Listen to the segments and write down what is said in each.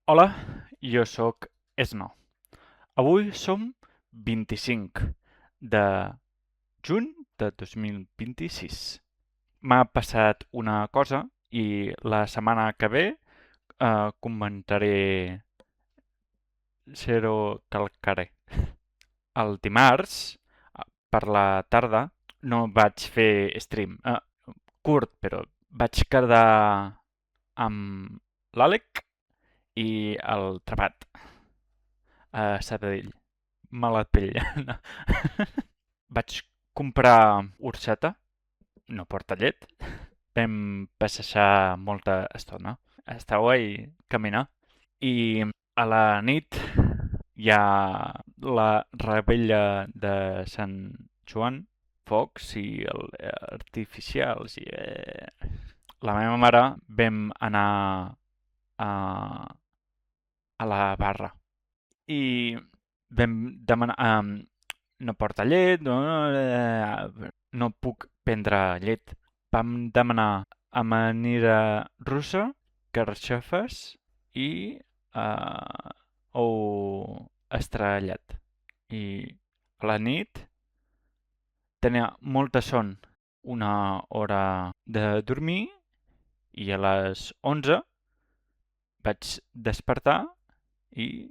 Hola, jo sóc Esno. Avui som 25 de juny de 2026. M'ha passat una cosa i la setmana que ve comentaré Zero Calcare. El dimarts, per la tarda, no vaig fer stream. Curt, però vaig quedar amb l'Àlec i el Trepat a Sabadell. Mala pell. No. Vaig comprar orxata, no porta llet. Vam passejar molta estona. Està guai caminar. I a la nit hi ha la rebella de Sant Joan, focs i artificials. La meva mare vam anar a, a la barra i vam demanar... no porta llet, no puc prendre llet. Vam demanar amanida russa, carxofes i ou estrellat. I a la nit tenia molta son, una hora de dormir i a les 11 vaig despertar i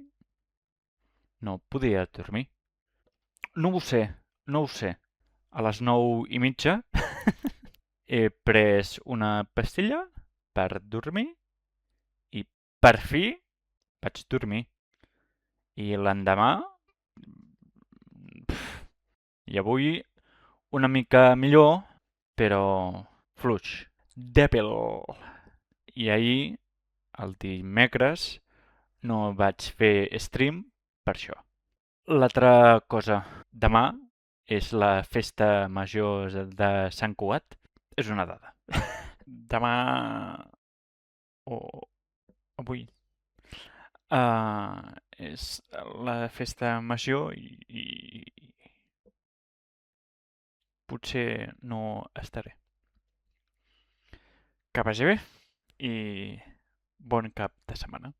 no podia dormir. No ho sé, no ho sé. A les 9:30 he pres una pastilla per dormir i per fi vaig dormir. I l'endemà, i avui una mica millor, però fluix, dèbil. I ahir, el dimecres, no vaig fer stream per això. L'altra cosa, demà és la festa major de Sant Cugat. És una dada. Demà o avui és la festa major i potser no estaré. Que vagi bé i bon cap de setmana.